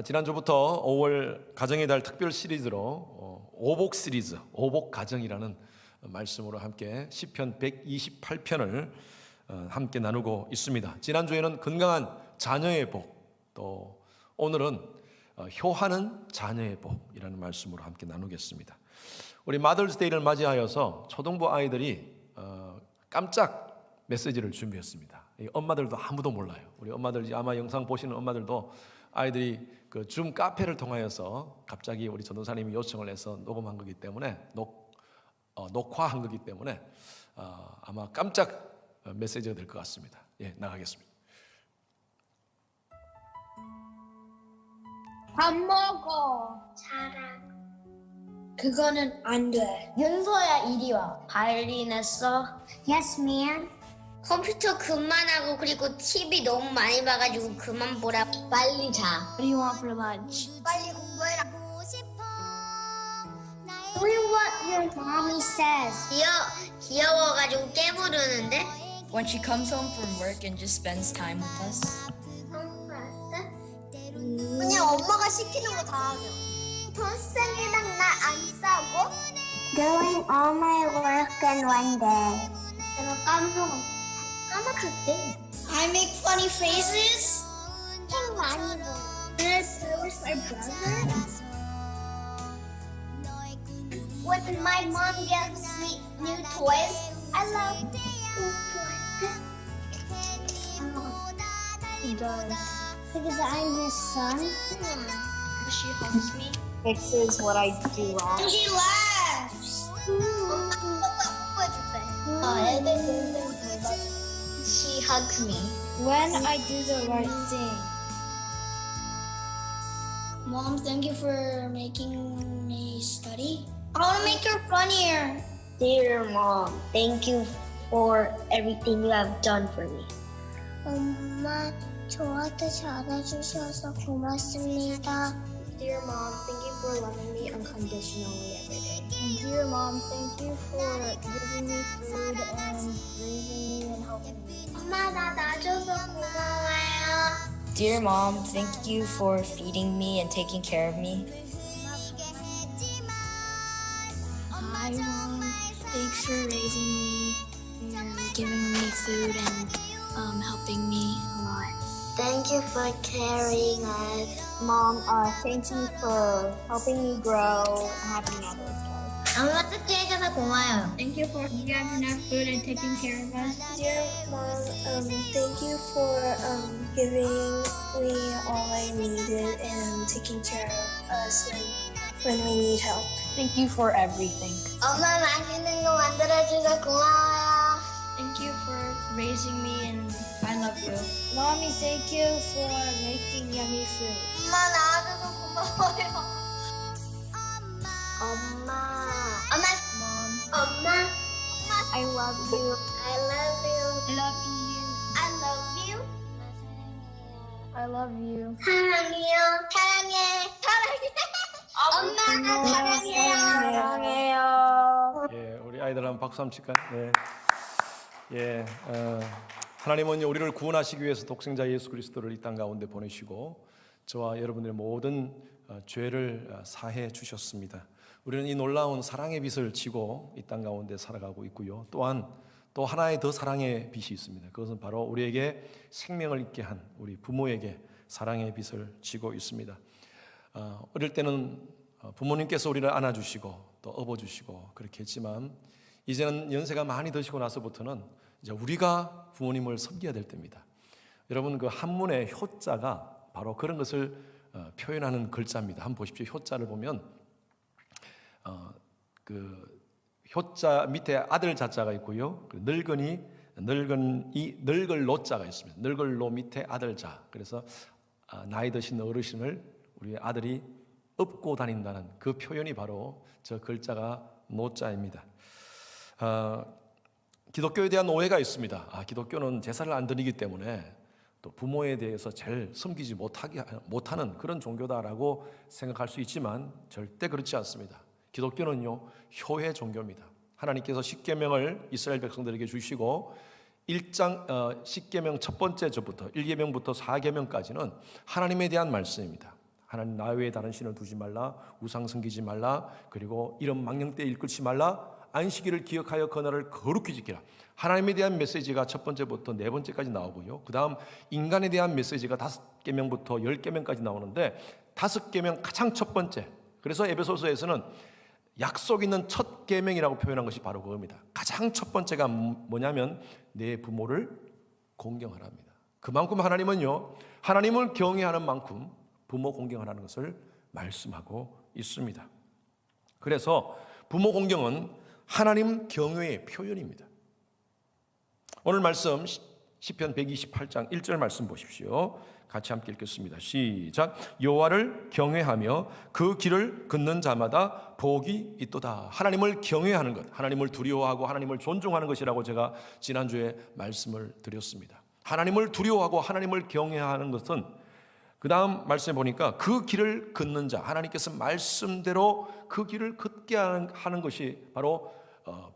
지난주부터 5월 가정의 달 특별 시리즈로 오복 시리즈, 오복 가정이라는 말씀으로 함께 시편 128편을 함께 나누고 있습니다. 지난주에는 건강한 자녀의 복, 또 오늘은 효하는 자녀의 복이라는 말씀으로 함께 나누겠습니다. 우리 마더스데이를 맞이하여서 초등부 아이들이 깜짝 메시지를 준비했습니다. 엄마들도 아무도 몰라요. 우리 엄마들 아마 영상 보시는 엄마들도 아이들이 그 줌 카페를 통하여서 갑자기 우리 전도사님이 요청을 해서 녹음한 거기 때문에 녹화한 거기 때문에 아마 깜짝 메시지가 될 것 같습니다. 나가겠습니다. 밥 먹어. 자랑. 그거는 안 돼. 윤서야 이리 와. 바이올린 했어? Yes, ma'am. 컴퓨터 그만하고 그리고 TV 너무 많이 봐가지고 그만 보라. 빨리 자. What do you want for lunch? 빨리 공부해라. Doing what your mommy says. 귀여워가지고 깨부르는데. When she comes home from work and just spends time with us. 그냥 엄마가 시키는 거 다 하면. 선생이랑 나 안 싸고. Doing all my work in one day. 내가 까먹었대. I make funny faces. 행 많이 보. This is my brother. When my mom gives me new toys, I love toys. He does. Because I'm his son. She hugs me. Fixes what I do wrong. And she laughs. 엄마 뽀뽀해줄게. 애들 동생 She hugs me. When I do the right thing. Mom, thank you for making me study. I want to make her funnier. Dear Mom, thank you for everything you have done for me. 엄마, 저한테 잘해주셔서 고맙습니다. Dear Mom, thank you for loving me unconditionally every day. And dear Mom, thank you for giving me food and raising me and helping me. 엄마, 나 놔줘서 고마워요. Dear Mom, thank you for feeding me and taking care of me. Hi Mom, thanks for raising me and giving me food and helping me a lot. Thank you for carrying us. Mom, thank you for helping me grow and having others. 엄마 특지해줘서 고마워요. Thank you for giving us enough food and taking care of us. Dear Mom, thank you for giving me all I needed and taking care of us when we need help. Thank you for everything. 엄마 맛있는 거 만들어줘서 고마워요. Thank you for raising me and I love you. Mommy, thank you for making yummy food. 엄마 낳아줘서 고마워요. 엄마, 엄마, I love you. I love you. I love you. I love you. I love you. 사랑해요. 사랑해. 엄마 사랑해요. 사랑해요. 우리 아이들 한번 박수 한번 칠까요? 네. 하나님은 우리를 구원하시기 위해서 독생자 예수 그리스도를 이 땅 가운데 보내시고 저와 여러분들의 모든 죄를 사해 주셨습니다. 우리는 이 놀라운 사랑의 빛을 지고 이 땅 가운데 살아가고 있고요. 또한 또 하나의 더 사랑의 빛이 있습니다. 그것은 바로 우리에게 생명을 있게 한 우리 부모에게 사랑의 빛을 지고 있습니다. 어릴 때는 부모님께서 우리를 안아주시고 또 업어주시고 그렇게 했지만 이제는 연세가 많이 드시고 나서부터는 이제 우리가 부모님을 섬겨야 될 때입니다. 여러분 그 한문의 효자가 바로 그런 것을 표현하는 글자입니다. 한번 보십시오. 효자를 보면 그 효자 밑에 아들 자자가 있고요. 늙을 노자가 있습니다. 늙을 노 밑에 아들 자. 그래서 나이 드신 어르신을 우리 아들이 업고 다닌다는 그 표현이 바로 저 글자가 노자입니다. 기독교에 대한 오해가 있습니다. 기독교는 제사를 안 드리기 때문에 또 부모에 대해서 제일 섬기지 못하는 그런 종교다라고 생각할 수 있지만 절대 그렇지 않습니다. 기독교는요 효의 종교입니다. 하나님께서 십계명을 이스라엘 백성들에게 주시고 1장 십계명 첫 번째 절부터 1계명부터 4계명까지는 하나님에 대한 말씀입니다. 하나님 나 외에 다른 신을 두지 말라, 우상 섬기지 말라, 그리고 이런 망령되이 일끌지 말라, 안식일을 기억하여 그 날을 거룩히 지키라. 하나님에 대한 메시지가 첫 번째부터 네 번째까지 나오고요. 그 다음 인간에 대한 메시지가 5계명부터 10계명까지 나오는데 5계명 가장 첫 번째, 그래서 에베소서에서는 약속 있는 첫 계명이라고 표현한 것이 바로 그겁니다. 가장 첫 번째가 뭐냐면 내 부모를 공경하랍니다. 그만큼 하나님은요, 하나님을 경외하는 만큼 부모 공경하라는 것을 말씀하고 있습니다. 그래서 부모 공경은 하나님 경외의 표현입니다. 오늘 말씀 시편 128장 1절 말씀 보십시오. 같이 함께 읽겠습니다. 시작. 여호와를 경외하며 그 길을 걷는 자마다 복이 있도다. 하나님을 경외하는 것, 하나님을 두려워하고 하나님을 존중하는 것이라고 제가 지난주에 말씀을 드렸습니다. 하나님을 두려워하고 하나님을 경외하는 것은 그 다음 말씀에 보니까 그 길을 걷는 자, 하나님께서 말씀대로 그 길을 걷게 하는 것이 바로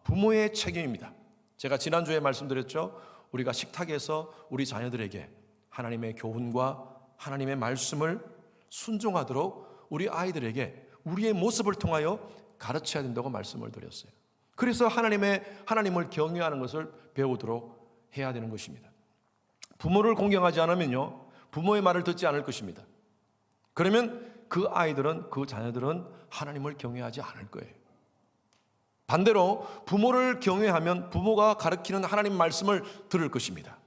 부모의 책임입니다. 제가 지난주에 말씀드렸죠. 우리가 식탁에서 우리 자녀들에게 하나님의 교훈과 하나님의 말씀을 순종하도록 우리 아이들에게 우리의 모습을 통하여 가르쳐야 된다고 말씀을 드렸어요. 그래서 하나님을 경외하는 것을 배우도록 해야 되는 것입니다. 부모를 공경하지 않으면요, 부모의 말을 듣지 않을 것입니다. 그러면 그 아이들은, 그 자녀들은 하나님을 경외하지 않을 거예요. 반대로 부모를 경외하면 부모가 가르치는 하나님 말씀을 들을 것입니다.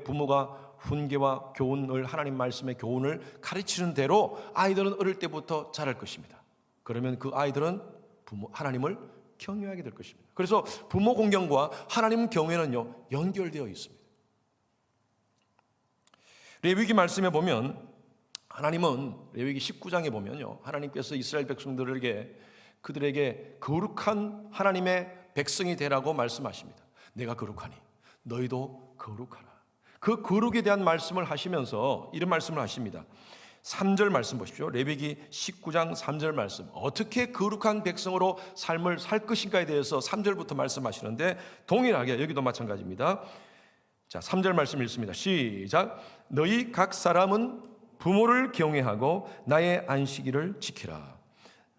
부모가 훈계와 교훈을, 하나님 말씀의 교훈을 가르치는 대로 아이들은 어릴 때부터 자랄 것입니다. 그러면 그 아이들은 하나님을 경외하게 될 것입니다. 그래서 부모 공경과 하나님 경외는요, 연결되어 있습니다. 레위기 말씀에 보면 하나님은 레위기 19장에 보면요, 하나님께서 이스라엘 백성들에게 그들에게 거룩한 하나님의 백성이 되라고 말씀하십니다. 내가 거룩하니 너희도 거룩하라. 그 거룩에 대한 말씀을 하시면서 이런 말씀을 하십니다. 3절 말씀 보십시오. 레위기 19장 3절 말씀. 어떻게 거룩한 백성으로 삶을 살 것인가에 대해서 3절부터 말씀하시는데 동일하게 여기도 마찬가지입니다. 자, 3절 말씀 읽습니다. 시작. 너희 각 사람은 부모를 경외하고 나의 안식일을 지키라.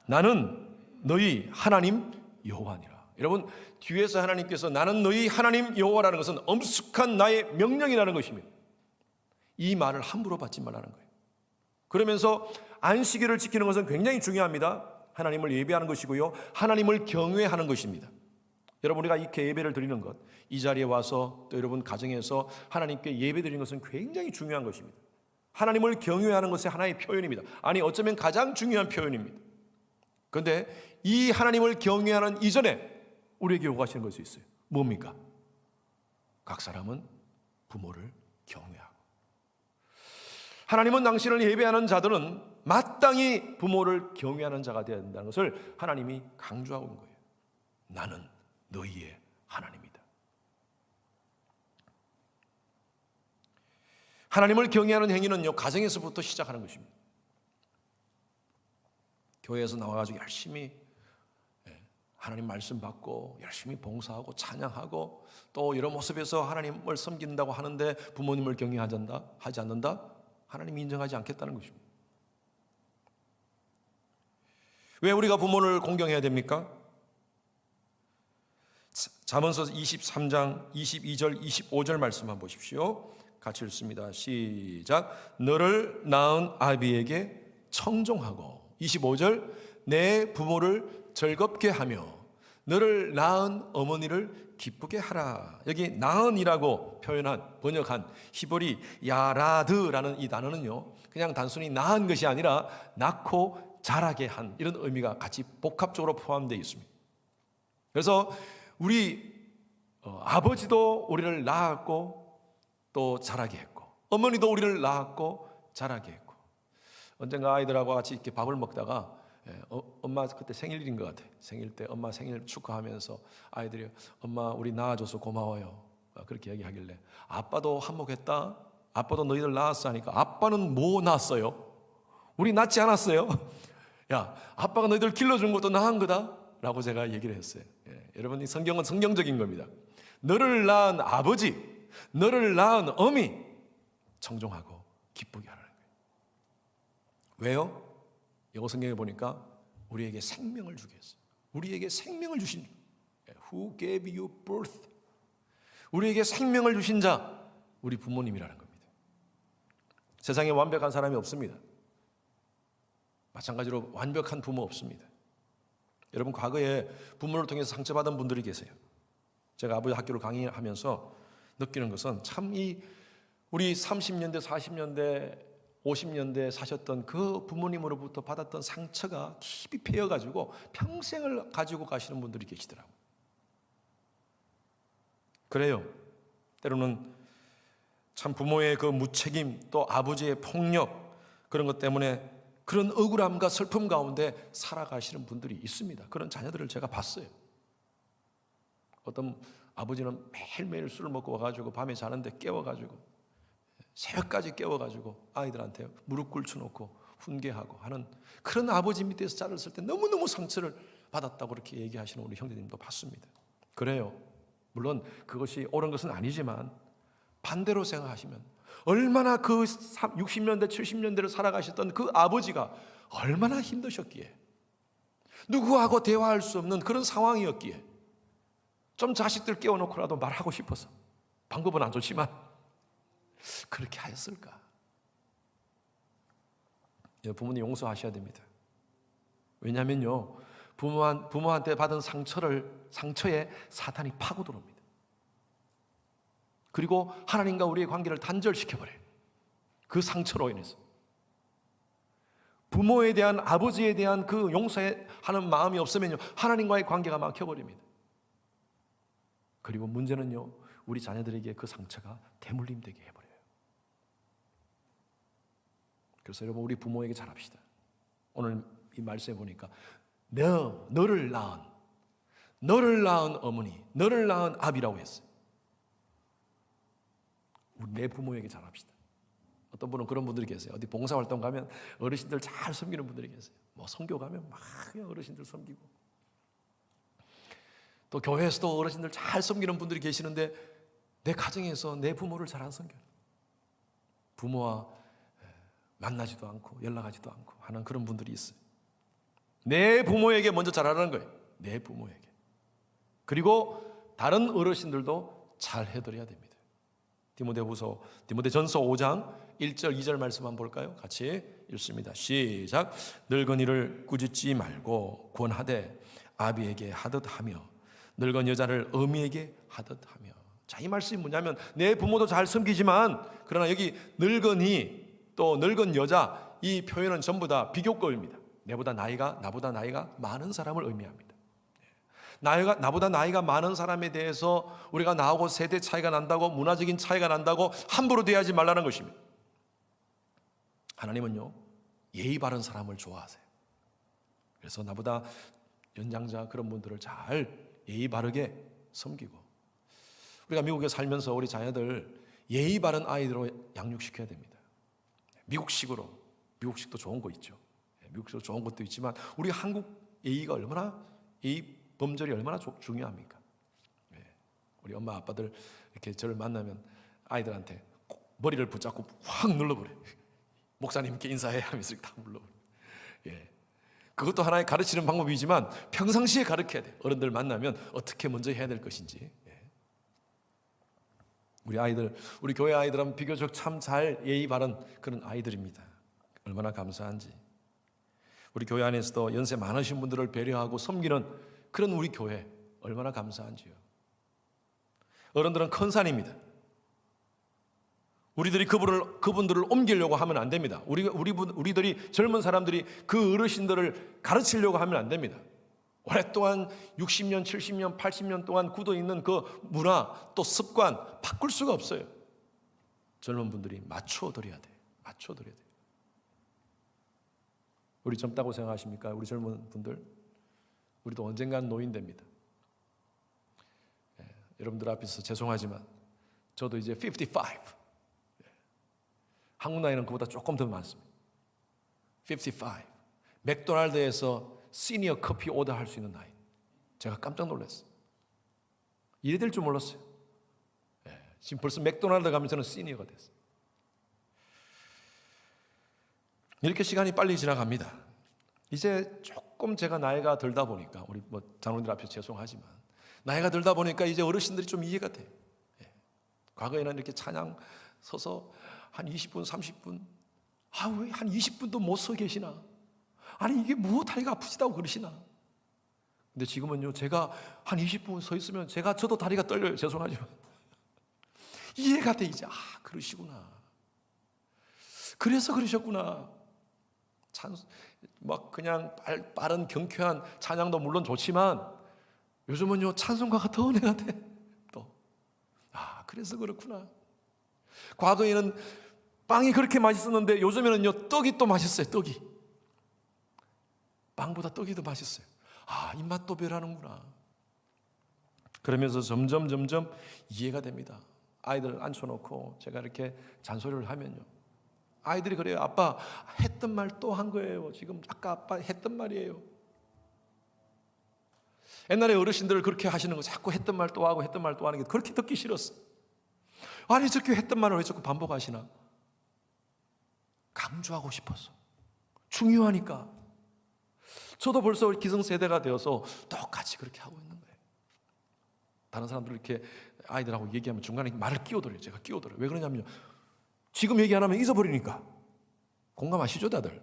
나는 너희 하나님 여호와니라. 여러분, 뒤에서 하나님께서 나는 너희 하나님 여호와라는 것은 엄숙한 나의 명령이라는 것입니다. 이 말을 함부로 받지 말라는 거예요. 그러면서 안식일을 지키는 것은 굉장히 중요합니다. 하나님을 예배하는 것이고요, 하나님을 경외하는 것입니다. 여러분, 우리가 이렇게 예배를 드리는 것, 이 자리에 와서 또 여러분 가정에서 하나님께 예배 드리는 것은 굉장히 중요한 것입니다. 하나님을 경외하는 것이 하나의 표현입니다. 아니, 어쩌면 가장 중요한 표현입니다. 그런데 이 하나님을 경외하는 이전에 우리에게 요구하시는 것이 있어요. 뭡니까? 각 사람은 부모를 경외하고. 하나님은 당신을 예배하는 자들은 마땅히 부모를 경외하는 자가 되어야 된다는 것을 하나님이 강조하고 있는 거예요. 나는 너희의 하나님이다. 하나님을 경외하는 행위는요, 가정에서부터 시작하는 것입니다. 교회에서 나와가지고 열심히 하나님 말씀 받고 열심히 봉사하고 찬양하고 또 이런 모습에서 하나님을 섬긴다고 하는데 부모님을 경외하지 않는다? 하나님이 인정하지 않겠다는 것입니다. 왜 우리가 부모를 공경해야 됩니까? 잠언서 23장 22절 25절 말씀 한번 보십시오. 같이 읽습니다. 시작. 너를 낳은 아비에게 청종하고. 25절. 내 부모를 즐겁게 하며 너를 낳은 어머니를 기쁘게 하라. 여기 낳은이라고 번역한 히브리 야라드라는 이 단어는요, 그냥 단순히 낳은 것이 아니라 낳고 자라게 한, 이런 의미가 같이 복합적으로 포함되어 있습니다. 그래서 우리 아버지도 우리를 낳았고 또 자라게 했고, 어머니도 우리를 낳았고 자라게 했고, 언젠가 아이들하고 같이 이렇게 밥을 먹다가 엄마 그때 생일인 것 같아. 생일 때 엄마 생일 축하하면서 아이들이 엄마 우리 낳아줘서 고마워요, 그렇게 얘기하길래 아빠도 한몫했다, 아빠도 너희들 낳았어 하니까 아빠는 뭐 낳았어요? 우리 낳지 않았어요. 야, 아빠가 너희들 길러준 것도 낳은 거다 라고 제가 얘기를 했어요. 여러분, 이 성경은 성경적인 겁니다. 너를 낳은 아버지, 너를 낳은 어미 청종하고 기쁘게 하라는 거예요. 왜요? 영어 성경에 보니까 우리에게 생명을 주기 위해서. 우리에게 생명을 주신 Who gave you birth? 우리에게 생명을 주신 자, 우리 부모님이라는 겁니다. 세상에 완벽한 사람이 없습니다. 마찬가지로 완벽한 부모 없습니다. 여러분, 과거에 부모를 통해서 상처받은 분들이 계세요. 제가 아버지 학교를 강의하면서 느끼는 것은 참 우리 30년대, 40년대, 50년대 사셨던 그 부모님으로부터 받았던 상처가 깊이 패여가지고 평생을 가지고 가시는 분들이 계시더라고요. 그래요. 때로는 참 부모의 그 무책임, 또 아버지의 폭력, 그런 것 때문에 그런 억울함과 슬픔 가운데 살아가시는 분들이 있습니다. 그런 자녀들을 제가 봤어요. 어떤 아버지는 매일매일 술을 먹고 와가지고 밤에 자는데 깨워가지고 새벽까지 깨워가지고 아이들한테 무릎 꿇쳐놓고 훈계하고 하는 그런 아버지 밑에서 자랐을 때 너무너무 상처를 받았다고 그렇게 얘기하시는 우리 형제님도 봤습니다. 그래요. 물론 그것이 옳은 것은 아니지만 반대로 생각하시면 얼마나 그 60년대 70년대를 살아가셨던 그 아버지가 얼마나 힘드셨기에, 누구하고 대화할 수 없는 그런 상황이었기에 좀 자식들 깨워놓고라도 말하고 싶어서, 방법은 안 좋지만 그렇게 하였을까. 부모님 용서하셔야 됩니다. 왜냐하면요, 부모한테 받은 상처에 사탄이 파고 들어옵니다. 그리고 하나님과 우리의 관계를 단절시켜버려요. 그 상처로 인해서. 부모에 대한, 아버지에 대한 그 용서하는 마음이 없으면요, 하나님과의 관계가 막혀버립니다. 그리고 문제는요, 우리 자녀들에게 그 상처가 대물림되게 해버려요. 그래서 여러분, 우리 부모에게 잘합시다. 오늘 이 말씀에 보니까 너를 낳은 어머니, 너를 낳은 아비라고 했어요. 우리 내 부모에게 잘합시다. 어떤 분은 그런 분들이 계세요. 어디 봉사활동 가면 어르신들 잘 섬기는 분들이 계세요. 뭐 선교 가면 막 어르신들 섬기고, 또 교회에서도 어르신들 잘 섬기는 분들이 계시는데 내 가정에서 내 부모를 잘 안 섬겨요. 부모와 만나지도 않고 연락하지도 않고 하는 그런 분들이 있어요. 내 부모에게 먼저 잘하라는 거예요. 내 부모에게. 그리고 다른 어르신들도 잘 해드려야 됩니다. 디모데전서 5장 1절 2절 말씀 한번 볼까요? 같이 읽습니다. 시작. 늙은이를 꾸짖지 말고 권하되 아비에게 하듯 하며 늙은 여자를 어미에게 하듯 하며. 자, 이 말씀이 뭐냐면 내 부모도 잘 섬기지만, 그러나 여기 늙은이 또 늙은 여자, 이 표현은 전부 다 비교급입니다. 나보다 나이가 많은 사람을 의미합니다. 나보다 나이가 많은 사람에 대해서 우리가 나하고 세대 차이가 난다고, 문화적인 차이가 난다고 함부로 대하지 말라는 것입니다. 하나님은요, 예의 바른 사람을 좋아하세요. 그래서 나보다 연장자 그런 분들을 잘 예의 바르게 섬기고, 우리가 미국에 살면서 우리 자녀들 예의 바른 아이들로 양육시켜야 됩니다. 미국식도 좋은 거 있죠. 미국식도 좋은 것도 있지만 우리 한국 예의가 예의 범절이 얼마나 중요합니까? 우리 엄마 아빠들 이렇게 저를 만나면 아이들한테 꼭 머리를 붙잡고 확 눌러버려요. 목사님께 인사해 하면서 딱 눌러버려요. 그것도 하나의 가르치는 방법이지만 평상시에 가르쳐야 돼요. 어른들 만나면 어떻게 먼저 해야 될 것인지. 우리 교회 아이들은 비교적 참 잘 예의 바른 그런 아이들입니다. 얼마나 감사한지. 우리 교회 안에서도 연세 많으신 분들을 배려하고 섬기는 그런 우리 교회 얼마나 감사한지요. 어른들은 큰 산입니다. 우리들이 그분들을 옮기려고 하면 안 됩니다. 우리들이 젊은 사람들이 그 어르신들을 가르치려고 하면 안 됩니다. 오랫동안 60년, 70년, 80년 동안 굳어있는 그 문화 또 습관 바꿀 수가 없어요. 젊은 분들이 맞춰드려야 돼요. 우리 젊다고 생각하십니까? 우리 젊은 분들, 우리도 언젠간 노인 됩니다. 여러분들 앞에서 죄송하지만 저도 이제 55. 한국 나이는 그보다 조금 더 많습니다. 55. 맥도날드에서 시니어 커피 오더 할 수 있는 나이. 제가 깜짝 놀랐어요. 이래 될 줄 몰랐어요. 지금 벌써 맥도날드 가면 저는 시니어가 됐어요. 이렇게 시간이 빨리 지나갑니다. 이제 조금 제가 나이가 들다 보니까, 우리 장로님들 앞에 죄송하지만 나이가 들다 보니까 이제 어르신들이 좀 이해가 돼요. 과거에는 이렇게 찬양 서서 한 20분, 30분, 왜 한 20분도 못 서 계시나? 아니 이게 뭐 다리가 아프시다고 그러시나? 근데 지금은요, 제가 한 20분 서 있으면 저도 다리가 떨려요. 죄송하지만 이해가 돼. 이제 그러시구나. 그래서 그러셨구나. 막 그냥 빠른 경쾌한 찬양도 물론 좋지만 요즘은요, 찬송가가 더 은혜가 돼. 또 그래서 그렇구나. 과거에는 빵이 그렇게 맛있었는데 요즘에는요, 떡이 또 맛있어요. 떡이 빵보다 떡이 더 맛있어요. 입맛도 변하는구나. 그러면서 점점 이해가 됩니다. 아이들 앉혀놓고 제가 이렇게 잔소리를 하면요, 아이들이 그래요. 아빠 했던 말 또 한 거예요. 지금 아까 아빠 했던 말이에요. 옛날에 어르신들 그렇게 하시는 거, 자꾸 했던 말 또 하고 했던 말 또 하는 게 그렇게 듣기 싫었어. 아니 저렇게 했던 말을 왜 자꾸 반복하시나? 강조하고 싶어서. 중요하니까. 저도 벌써 기성세대가 되어서 똑같이 그렇게 하고 있는 거예요. 다른 사람들 이렇게 아이들하고 얘기하면 중간에 말을 끼워들어요. 제가 끼워들어요. 왜 그러냐면요, 지금 얘기 안 하면 잊어버리니까. 공감하시죠 다들?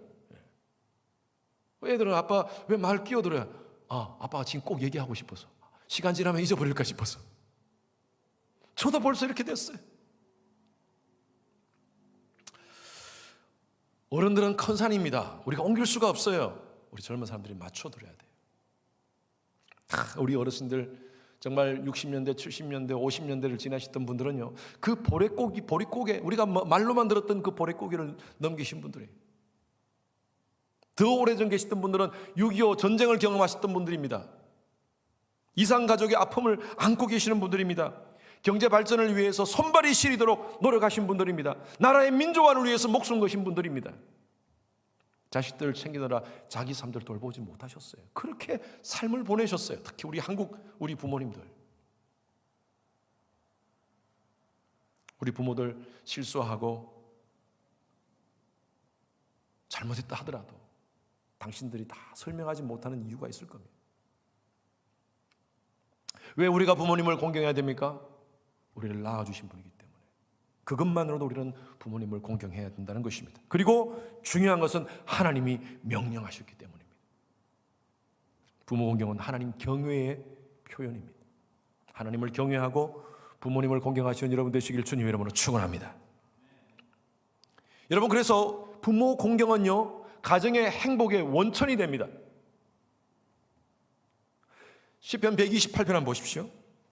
애들은 아빠 왜 말 끼워들어요? 아빠가 지금 꼭 얘기하고 싶어서, 시간 지나면 잊어버릴까 싶어서. 저도 벌써 이렇게 됐어요. 어른들은 큰 산입니다. 우리가 옮길 수가 없어요. 우리 젊은 사람들이 맞춰드려야 돼요. 우리 어르신들 정말 60년대, 70년대, 50년대를 지나셨던 분들은요, 그 보릿고개, 우리가 말로만 들었던 그 보릿고개를 넘기신 분들이에요. 더 오래전 계셨던 분들은 6.25 전쟁을 경험하셨던 분들입니다. 이상 가족의 아픔을 안고 계시는 분들입니다. 경제 발전을 위해서 손발이 시리도록 노력하신 분들입니다. 나라의 민족화를 위해서 목숨 거신 분들입니다. 자식들 챙기느라 자기 삶들 돌보지 못하셨어요. 그렇게 삶을 보내셨어요. 특히 우리 한국 우리 부모님들. 우리 부모들 실수하고 잘못했다 하더라도 당신들이 다 설명하지 못하는 이유가 있을 겁니다. 왜 우리가 부모님을 공경해야 됩니까? 우리를 낳아주신 분이기 때문에. 그것만으로도 우리는 부모님을 공경해야 된다는 것입니다. 그리고 중요한 것은 하나님이 명령하셨기 때문입니다. 부모 공경은 하나님 경외의 표현입니다. 하나님을 경외하고 부모님을 공경하시는 여러분 되시길 주님의 이름으로 축원합니다. 여러분, 그래서 부모 공경은요, 가정의 행복의 원천이 됩니다. 시편 128편 한번 보십시오.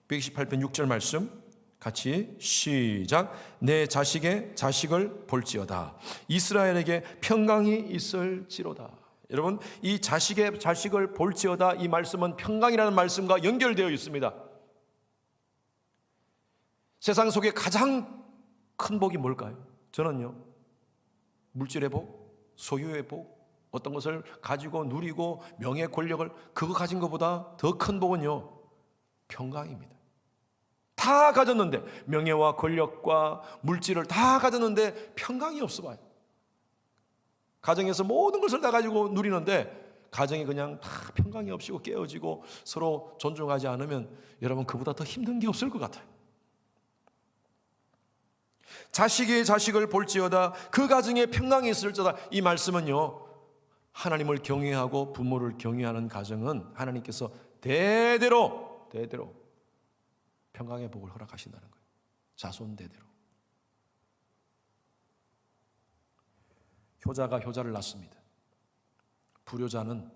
128편 6절 말씀 같이 시작. 내 자식의 자식을 볼지어다. 이스라엘에게 평강이 있을지로다. 여러분, 이 자식의 자식을 볼지어다, 이 말씀은 평강이라는 말씀과 연결되어 있습니다. 세상 속에 가장 큰 복이 뭘까요? 저는요, 물질의 복, 소유의 복, 어떤 것을 가지고 누리고 명예 권력을 그거 가진 것보다 더 큰 복은요, 평강입니다. 다 가졌는데, 명예와 권력과 물질을 다 가졌는데 평강이 없어 봐요. 가정에서 모든 것을 다 가지고 누리는데 가정이 그냥 다 평강이 없이고 깨어지고 서로 존중하지 않으면 여러분, 그보다 더 힘든 게 없을 것 같아요. 자식의 자식을 볼지어다, 그 가정에 평강이 있을지어다. 이 말씀은요, 하나님을 경외하고 부모를 경외하는 가정은 하나님께서 대대로 평강의 복을 허락하신다는 거예요. 자손 대대로. 효자가 효자를 낳습니다. 불효자는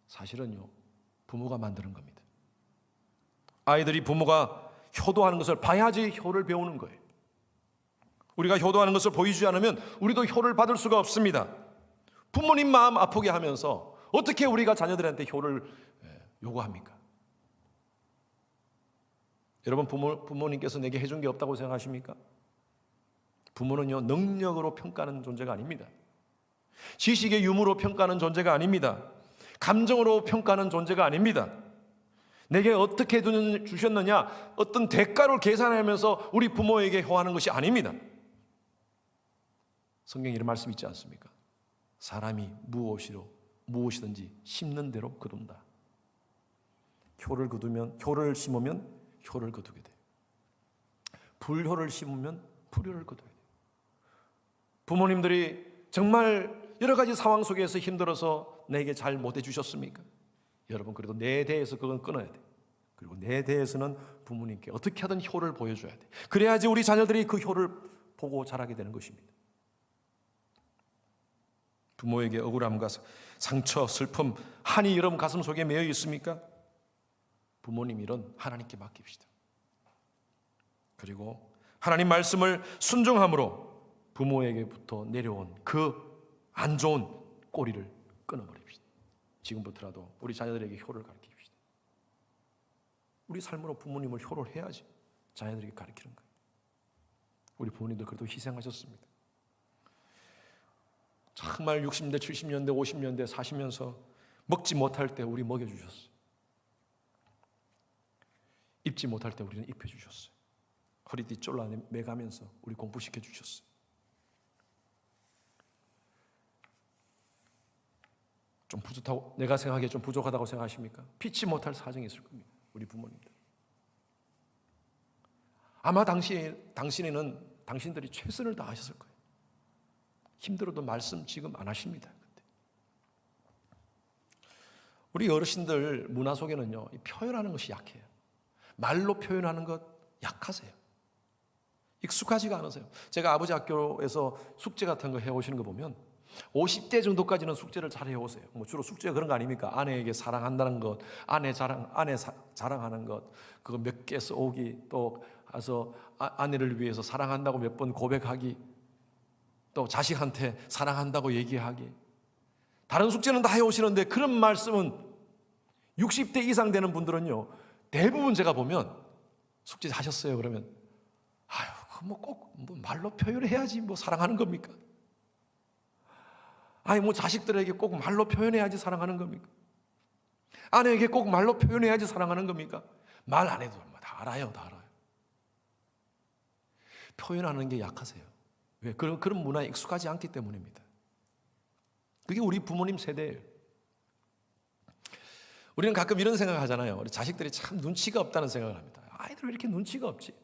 사실은요, 부모가 만드는 겁니다. 아이들이 부모가 효도하는 것을 봐야지 효를 배우는 거예요. 우리가 효도하는 것을 보여주지 않으면 우리도 효를 받을 수가 없습니다. 부모님 마음 아프게 하면서 어떻게 우리가 자녀들한테 효를 요구합니까? 여러분, 부모님께서 내게 해준 게 없다고 생각하십니까? 부모는요, 능력으로 평가하는 존재가 아닙니다. 지식의 유무로 평가하는 존재가 아닙니다. 감정으로 평가하는 존재가 아닙니다. 내게 어떻게 주셨느냐, 어떤 대가를 계산하면서 우리 부모에게 효하는 것이 아닙니다. 성경에 이런 말씀 있지 않습니까? 사람이 무엇이든지 심는 대로 거둔다. 효를 심으면 효를 거두게 돼. 불효를 심으면 불효를 거두게 돼. 부모님들이 정말 여러 가지 상황 속에서 힘들어서 내게 잘 못해 주셨습니까? 여러분, 그래도 내 대에서 그건 끊어야 돼. 그리고 내 대에서는 부모님께 어떻게 하든 효를 보여줘야 돼. 그래야지 우리 자녀들이 그 효를 보고 자라게 되는 것입니다. 부모에게 억울함과 상처, 슬픔, 한이 여러분 가슴 속에 매여 있습니까? 부모님 일은 하나님께 맡깁시다. 그리고 하나님 말씀을 순종함으로 부모에게부터 내려온 그 안 좋은 꼬리를 끊어버립시다. 지금부터라도 우리 자녀들에게 효를 가르칩시다. 우리 삶으로 부모님을 효를 해야지 자녀들에게 가르치는 거예요. 우리 부모님들 그래도 희생하셨습니다. 정말 60년대, 70년대, 50년대 사시면서 먹지 못할 때 우리 먹여주셨어요. 입지 못할 때 우리는 입혀주셨어요. 허리띠 쫄라매가면서 우리 공부시켜주셨어요. 좀 부족하고, 내가 생각하기에 좀 부족하다고 생각하십니까? 피치 못할 사정이 있을 겁니다. 우리 부모님들. 아마 당신들이 최선을 다하셨을 거예요. 힘들어도 말씀 지금 안 하십니다. 우리 어르신들 문화 속에는요, 표현하는 것이 약해요. 말로 표현하는 것 약하세요. 익숙하지가 않으세요. 제가 아버지 학교에서 숙제 같은 거 해오시는 거 보면 50대 정도까지는 숙제를 잘 해오세요. 뭐 주로 숙제가 그런 거 아닙니까? 아내에게 사랑한다는 것, 아내 자랑하는 것, 그거 몇 개 써오기, 또 가서 아내를 위해서 사랑한다고 몇 번 고백하기, 또 자식한테 사랑한다고 얘기하기. 다른 숙제는 다 해오시는데 그런 말씀은 60대 이상 되는 분들은요, 대부분 제가 보면 숙제 하셨어요 그러면 아유, 뭐 꼭 말로 표현해야지 뭐 사랑하는 겁니까? 아니 뭐 자식들에게 꼭 말로 표현해야지 사랑하는 겁니까? 아내에게 꼭 말로 표현해야지 사랑하는 겁니까? 말 안 해도 다 알아요, 다 알아요. 표현하는 게 약하세요. 왜? 그런 문화에 익숙하지 않기 때문입니다. 그게 우리 부모님 세대예요. 우리는 가끔 이런 생각을 하잖아요. 우리 자식들이 참 눈치가 없다는 생각을 합니다. 아이들 왜 이렇게 눈치가 없지?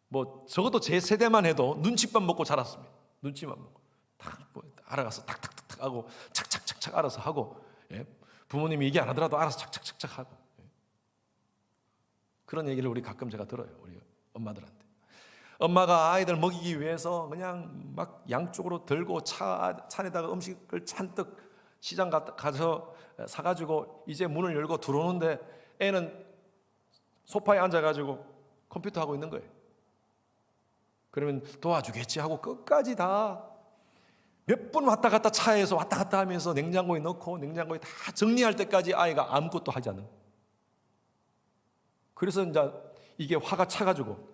뭐 적어도 제 세대만 해도 눈치밥 먹고 자랐습니다. 눈치만 먹고 뭐 알아가서 탁탁탁탁 하고 착착착착 알아서 하고, 예? 부모님이 얘기 안 하더라도 알아서 착착착착 하고, 예? 그런 얘기를 우리 가끔 제가 들어요. 우리 엄마들한테. 엄마가 아이들 먹이기 위해서 그냥 막 양쪽으로 들고 차에다가 음식을 잔뜩 시장 가서 사가지고 이제 문을 열고 들어오는데 애는 소파에 앉아가지고 컴퓨터 하고 있는 거예요. 그러면 도와주겠지 하고 끝까지 다 몇 분 왔다 갔다 차에서 왔다 갔다 하면서 냉장고에 넣고 냉장고에 다 정리할 때까지 아이가 아무것도 하지 않는. 그래서 이제 이게 화가 차가지고,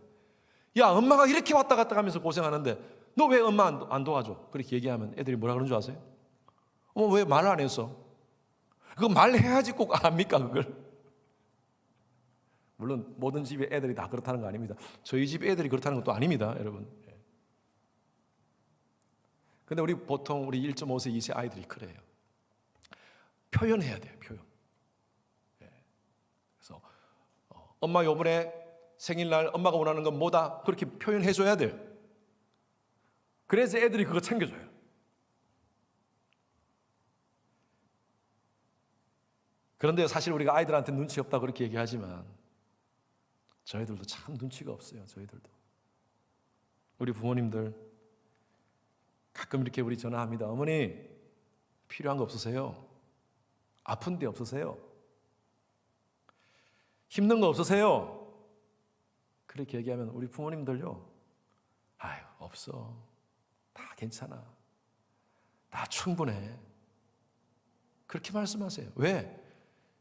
야 엄마가 이렇게 왔다 갔다 하면서 고생하는데 너 왜 엄마 안 도와줘? 그렇게 얘기하면 애들이 뭐라 그러는 줄 아세요? 어머 왜 말 안 했어? 그거 말해야지 꼭 압니까 그걸? 물론 모든 집의 애들이 다 그렇다는 거 아닙니다. 저희 집 애들이 그렇다는 것도 아닙니다, 여러분. 근데 보통 우리 1.5세, 2세 아이들이 그래요. 표현해야 돼요, 표현. 그래서 엄마 요번에 생일날 엄마가 원하는 건 뭐다? 그렇게 표현해줘야 돼요. 그래서 애들이 그거 챙겨줘요. 그런데 사실 우리가 아이들한테 눈치 없다 그렇게 얘기하지만 저희들도 참 눈치가 없어요. 저희들도. 우리 부모님들 가끔 이렇게 우리 전화합니다. 어머니 필요한 거 없으세요? 아픈 데 없으세요? 힘든 거 없으세요? 그렇게 얘기하면 우리 부모님들요, 아유 없어, 다 괜찮아, 다 충분해, 그렇게 말씀하세요. 왜?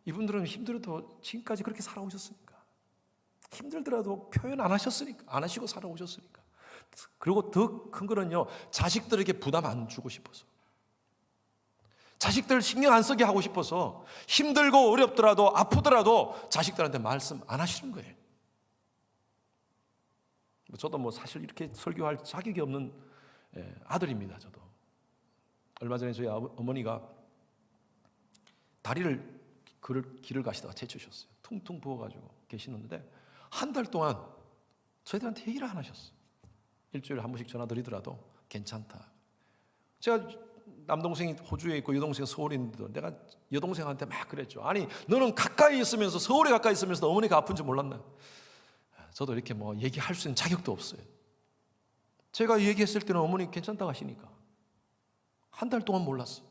이분들은 힘들어도 지금까지 그렇게 살아오셨으니까. 힘들더라도 표현 안 하셨으니까, 안 하시고 살아오셨으니까. 그리고 더 큰 거는요, 자식들에게 부담 안 주고 싶어서, 자식들 신경 안 쓰게 하고 싶어서, 힘들고 어렵더라도 아프더라도 자식들한테 말씀 안 하시는 거예요. 저도 뭐 사실 이렇게 설교할 자격이 없는 아들입니다. 저도 얼마 전에 저희 어머니가 다리를 길을 가시다가 제치셨어요. 퉁퉁 부어가지고 계시는데 한 달 동안 저희들한테 얘기를 안 하셨어요. 일주일에 한 번씩 전화 드리더라도 괜찮다. 제가 남동생이 호주에 있고 여동생이 서울에 있는데도 내가 여동생한테 막 그랬죠. 아니 너는 가까이 있으면서 서울에 가까이 있으면서 어머니가 아픈지 몰랐나. 저도 이렇게 뭐 얘기할 수 있는 자격도 없어요. 제가 얘기했을 때는 어머니 괜찮다고 하시니까 한 달 동안 몰랐어요.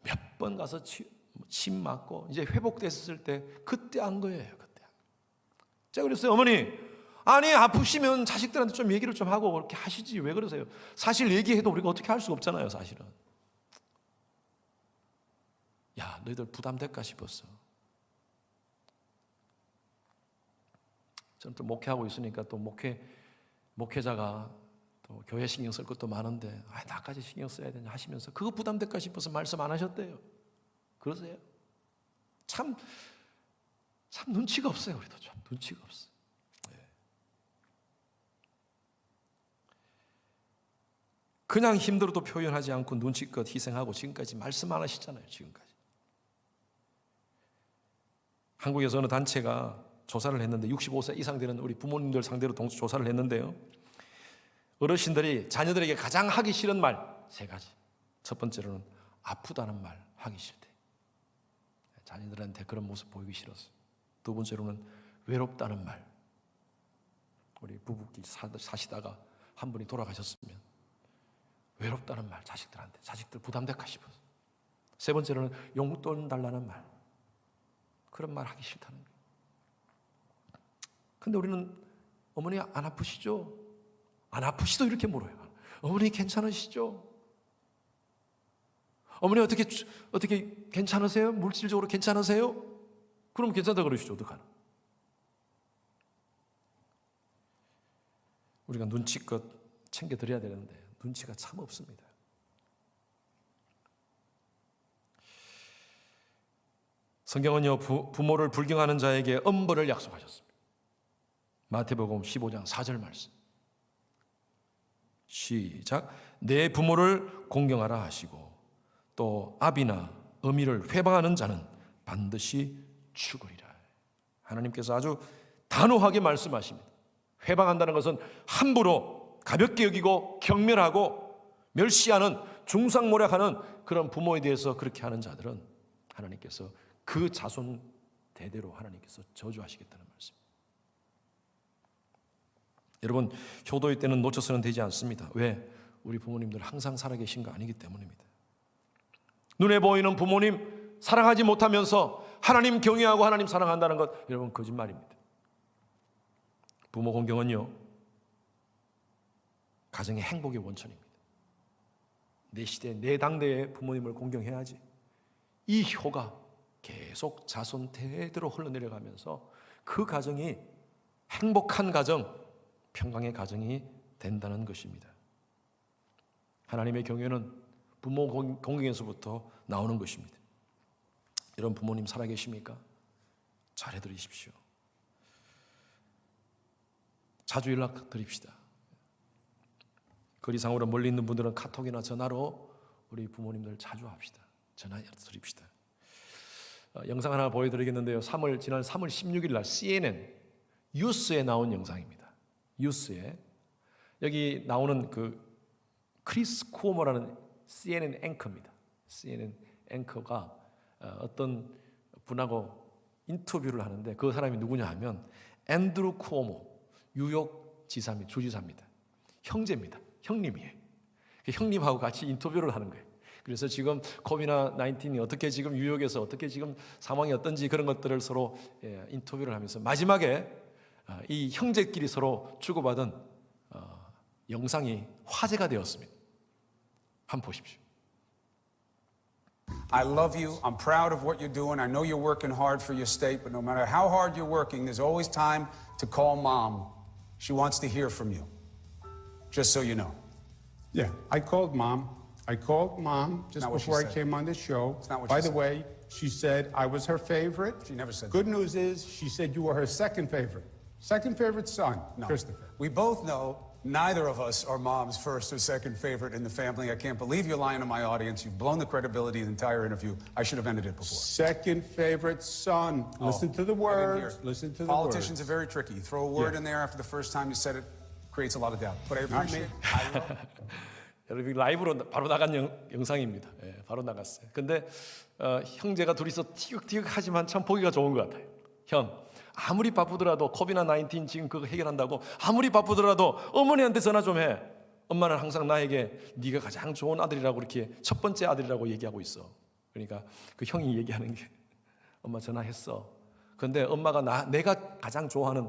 몇 번 가서 침 맞고 이제 회복됐을 때 그때 한 거예요. 그때. 제가 그랬어요. 어머니 아니 아프시면 자식들한테 좀 얘기를 좀 하고 그렇게 하시지 왜 그러세요? 사실 얘기해도 우리가 어떻게 할 수가 없잖아요. 사실은. 야 너희들 부담될까 싶었어. 저는 또 목회하고 있으니까 또 목회자가 또 교회 신경 쓸 것도 많은데 나까지 신경 써야 되냐 하시면서 그거 부담될까 싶어서 말씀 안 하셨대요. 그러세요? 참 눈치가 없어요. 우리도 참 눈치가 없어. 그냥 힘들어도 표현하지 않고 눈치껏 희생하고 지금까지 말씀 안 하시잖아요. 지금까지. 한국에서 어느 단체가 조사를 했는데 65세 이상 되는 우리 부모님들 상대로 조사를 했는데요. 어르신들이 자녀들에게 가장 하기 싫은 말 3가지. 첫 번째로는 아프다는 말 하기 싫대. 자녀들한테 그런 모습 보이기 싫었어. 두 번째로는 외롭다는 말. 우리 부부끼리 사시다가 한 분이 돌아가셨으면 외롭다는 말 자식들한테. 자식들 부담될까 싶어서. 세 번째로는 용돈 달라는 말. 그런 말 하기 싫다는 거예요. 근데 우리는 어머니 안 아프시죠? 안 아프시도 이렇게 물어요. 어머니 괜찮으시죠? 어머니 어떻게 괜찮으세요? 물질적으로 괜찮으세요? 그럼 괜찮다 그러시죠. 어떡하나? 우리가 눈치껏 챙겨드려야 되는데 눈치가 참 없습니다. 성경은요 부모를 불경하는 자에게 엄벌을 약속하셨습니다. 마태복음 15장 4절 말씀. 시작. 내 부모를 공경하라 하시고 또 아비나 어미를 회방하는 자는 반드시 죽으리라. 하나님께서 아주 단호하게 말씀하십니다. 회방한다는 것은 함부로 가볍게 여기고 경멸하고 멸시하는 중상모략하는 그런 부모에 대해서 그렇게 하는 자들은 하나님께서 그 자손 대대로 하나님께서 저주하시겠다는 말씀. 여러분 효도의 때는 놓쳐서는 되지 않습니다. 왜? 우리 부모님들 항상 살아계신 거 아니기 때문입니다. 눈에 보이는 부모님 사랑하지 못하면서 하나님 경외하고 하나님 사랑한다는 것 여러분 거짓말입니다. 부모 공경은요 가정의 행복의 원천입니다. 내 시대 내 당대의 부모님을 공경해야지 이 효가 계속 자손 대대로 흘러내려가면서 그 가정이 행복한 가정, 평강의 가정이 된다는 것입니다. 하나님의 경외는 부모 공경에서부터 나오는 것입니다. 여러분 부모님 살아계십니까? 잘해드리십시오. 자주 연락드립시다. 거리상으로 멀리 있는 분들은 카톡이나 전화로 우리 부모님들 자주 합시다. 전화드립시다. 영상 하나 보여드리겠는데요. 지난 3월 16일 날 CNN 뉴스에 나온 영상입니다. 뉴스에 여기 나오는 그 크리스 쿠오모라는 CNN 앵커입니다. CNN 앵커가 어떤 분하고 인터뷰를 하는데 그 사람이 누구냐 하면 앤드루 쿠오모 뉴욕 지사입니다. 주지사입니다. 형제입니다. 형님이에요. 형님하고 같이 인터뷰를 하는 거예요. 그래서 지금 코비드-19이 어떻게 지금 뉴욕에서 어떻게 지금 상황이 어떤지 그런 것들을 서로 인터뷰를 하면서 마지막에 이 형제끼리 서로 주고받은 영상이 화제가 되었습니다. 한번 보십시오. I love you. I'm proud of what you're doing. I know you're working hard for your state, but no matter how hard you're working, there's always time to call Mom. She wants to hear from you. Just so you know. Yeah, I called Mom. I called Mom just Not what she before I said. came on the show. It's not what By she the said. way, she said I was her favorite. She never said Good that. news is she said you were her second favorite. Second favorite son, No. Christopher. We both know Neither of us are mom's first or second favorite in the family. I can't believe you're lying to my audience. You've blown the credibility of the entire interview. I should have ended it before. Second favorite son. Listen to the I didn't hear words. it. Listen to the Politicians words. are very tricky. You throw a word Yeah. in there after the first time you said it, creates a lot of doubt. But I Not me. appreciate it. 여러분 라이브로 바로 나간 영상입니다. 예, 바로 나갔어요. 근데 형제가 둘이서 티격태격 하지만 참 보기가 좋은 것 같아요. 형, 아무리 바쁘더라도 코비드-19 지금 그거 해결한다고 아무리 바쁘더라도 어머니한테 전화 좀 해. 엄마는 항상 나에게 네가 가장 좋은 아들이라고 이렇게 첫 번째 아들이라고 얘기하고 있어. 그러니까 그 형이 얘기하는 게 엄마 전화했어. 근데 엄마가 내가 가장 좋아하는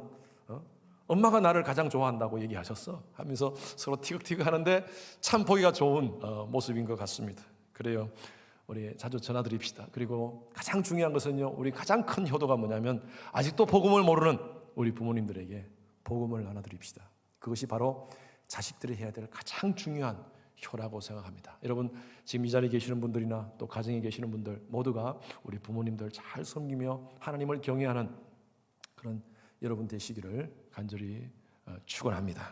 엄마가 나를 가장 좋아한다고 얘기하셨어 하면서 서로 티격태격 하는데 참 보기가 좋은 모습인 것 같습니다. 그래요. 우리 자주 전화드립시다. 그리고 가장 중요한 것은요, 우리 가장 큰 효도가 뭐냐면 아직도 복음을 모르는 우리 부모님들에게 복음을 나눠드립시다. 그것이 바로 자식들이 해야 될 가장 중요한 효라고 생각합니다. 여러분 지금 이 자리에 계시는 분들이나 또 가정에 계시는 분들 모두가 우리 부모님들 잘 섬기며 하나님을 경외하는 그런 여러분 되시기를 간절히 축원합니다.